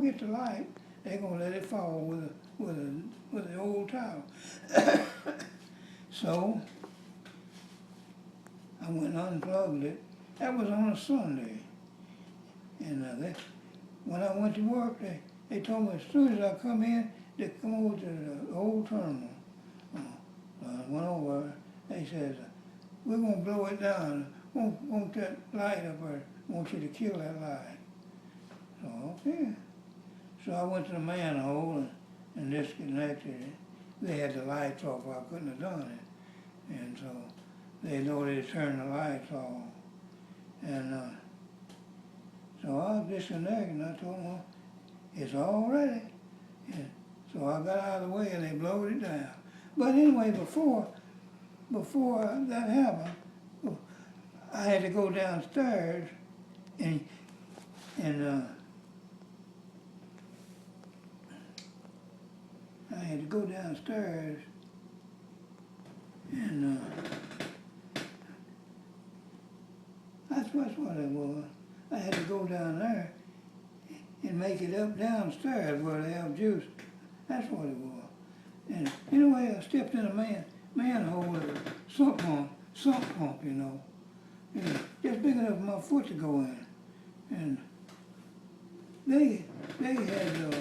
get the light, they're gonna let it fall with an old towel. So I went and unplugged it. That was on a Sunday. And when I went to work, they told me as soon as I come in, they come over to the old terminal. I went over, they says, we're going to blow it down. Want that light up there, want you to kill that light. So, okay. So I went to the manhole and disconnected it. They had the lights off, I couldn't have done it. And so they know they turned the lights off. And so I disconnected and I told them, it's all ready. And so I got out of the way and they blowed it down. But anyway, before that happened, I had to go downstairs and I had to go downstairs and that's what it was. I had to go down there and make it up downstairs where they have juice. That's what it was. And anyway, I stepped in a manhole with a sump pump, you know. And just big enough for my foot to go in. And they had,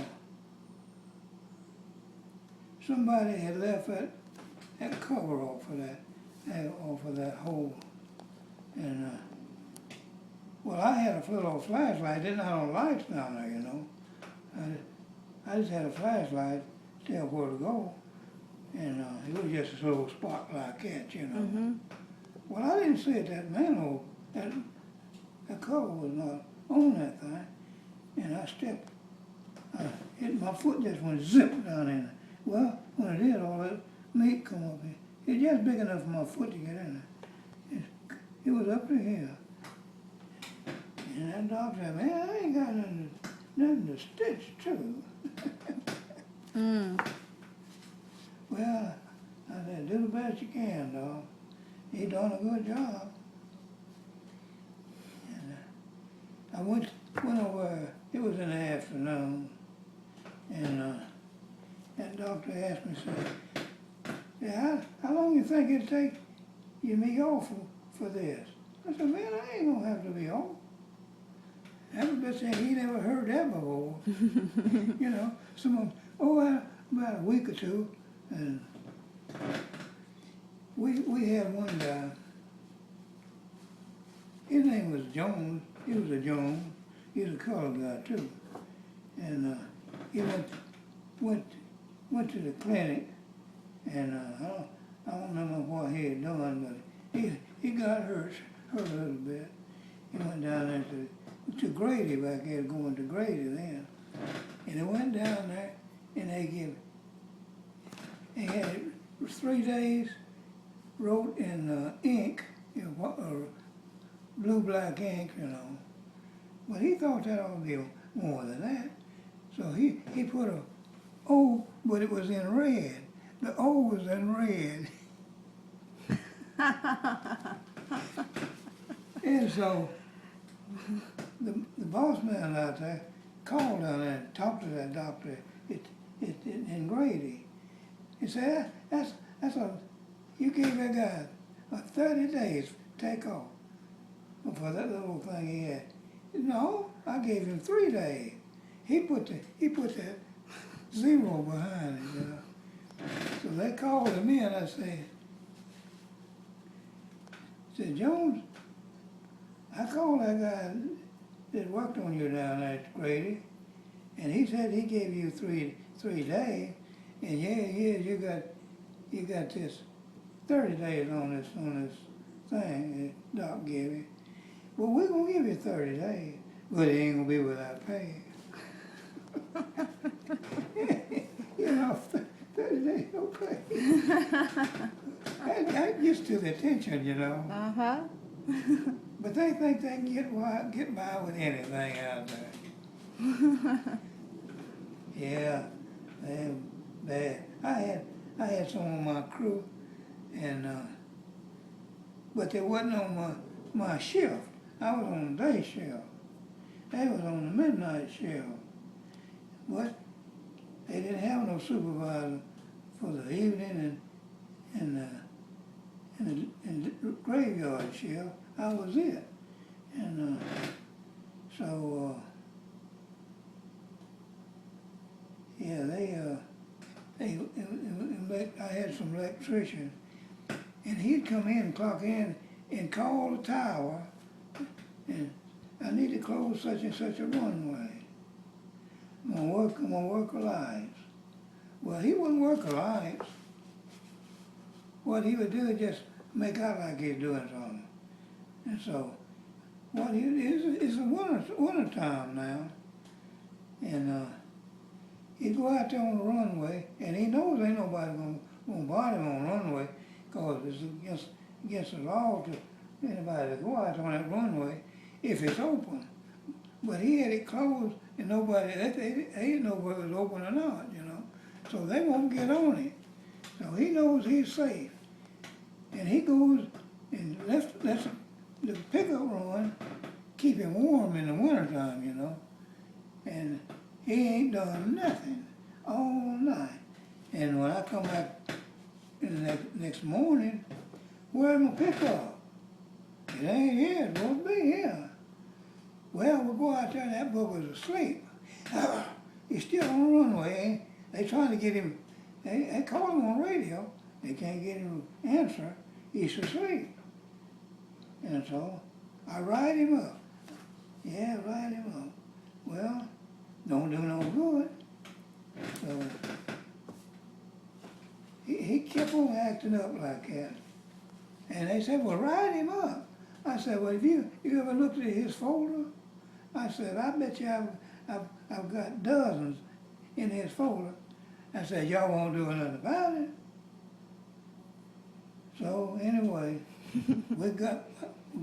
somebody had left that cover off of that hole. And, well, I had a little flashlight, didn't have no lights down there, you know. I just had a flashlight, tell where to go. And it was just a little spot like that, you know. Mm-hmm. Well, I didn't see it, that manhole, that cover was not on that thing. And I stepped, my foot just went zip down in there. Well, when it did, all that meat come up here. It's just big enough for my foot to get in there. It was up to here. And that doctor said, man, I ain't got nothing to stitch to. Well, I said, do the best you can, dog. He done a good job. And I went over, it was in the afternoon, and that doctor asked me, said, yeah, how long you think it'll take you to be off for this? I said, man, I ain't gonna have to be off. That bitch said he never heard that before. You know, about a week or two, and we had one guy. His name was Jones. He was a Jones. He was a colored guy too, and he went to the clinic, and I don't remember what he had done, but he got hurt a little bit. He went down there to Grady back there, going to Grady then. And he went down there and they had 3 days, wrote in ink, you know, blue-black ink, you know. But he thought that ought to be more than that. So he put a O, but it was in red. The O was in red. And so the boss man out there called down there and talked to that doctor in Grady. He said, you gave that guy 30 days to take off for that little thing he had. No, I gave him 3 days. He put that zero behind it, you know. So they called him in. I said, Jones, I called that guy that worked on you down there at Grady, and he said he gave you three days, and yeah, you got this 30 days on this thing that Doc gave you. Well, we're gonna give you 30 days, but it ain't gonna be without pay. You know, 30 days no pay. That gets to the attention, you know. Uh-huh. But they think they can get by with anything out there. Yeah, they're bad. I had some on my crew, and but they wasn't on my shift. I was on the day shift. They was on the midnight shift, but they didn't have no supervisor for the evening and the graveyard shift. I was it. And so, yeah, I had some electricians, and he'd come in and clock in and call the tower, and I need to close such and such a runway. I'm gonna work the lights. Well, he wouldn't work the lights. What he would do is just make out like he's doing something. And so, what he it's a winter time now, and he'd go out there on the runway, and he knows ain't nobody gonna bother him on the runway, cause it's against the law to anybody to go out on that runway if it's open. But he had it closed, and nobody they didn't know whether it was open or not, you know. So they won't get on it. So he knows he's safe, and he goes and lets the pickup run, keep him warm in the wintertime, you know. And he ain't done nothing all night. And when I come back in the next morning, where's my pickup? It ain't here, it won't be here. Well, we'll go out there and that book was asleep. He's still on the runway. They trying to get him, they call him on radio. They can't get him to answer. He's asleep. And so I ride him up. Yeah, ride him up. Well, don't do no good. So he kept on acting up like that. And they said, well, ride him up. I said, well, if you ever looked at his folder? I said, I bet you I've got dozens in his folder. I said, y'all won't do nothing about it. So anyway, we got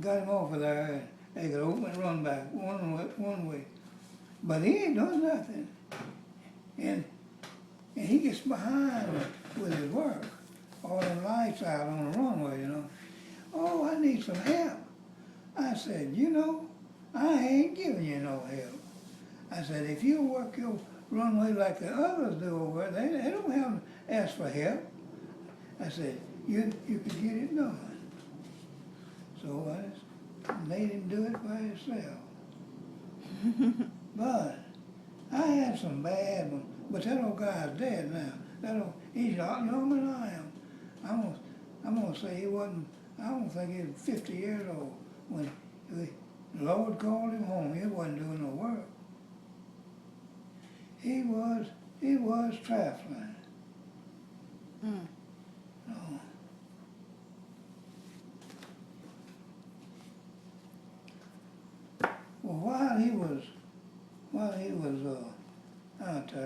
him off of there, and they could open and run back one way. But he ain't done nothing. And he gets behind with his work. All the lights out on the runway, you know. Oh, I need some help. I said, you know, I ain't giving you no help. I said, if you work your runway like the others do over there, they don't have to ask for help. I said, you could get it done. So I just made him do it by himself. But I had some bad ones. But that old guy's dead now. He's a lot younger than I am. I'm gonna say he wasn't. I don't think he was 50 years old when the Lord called him home. He wasn't doing no work. He was traveling. Oh. Well, while he was out there.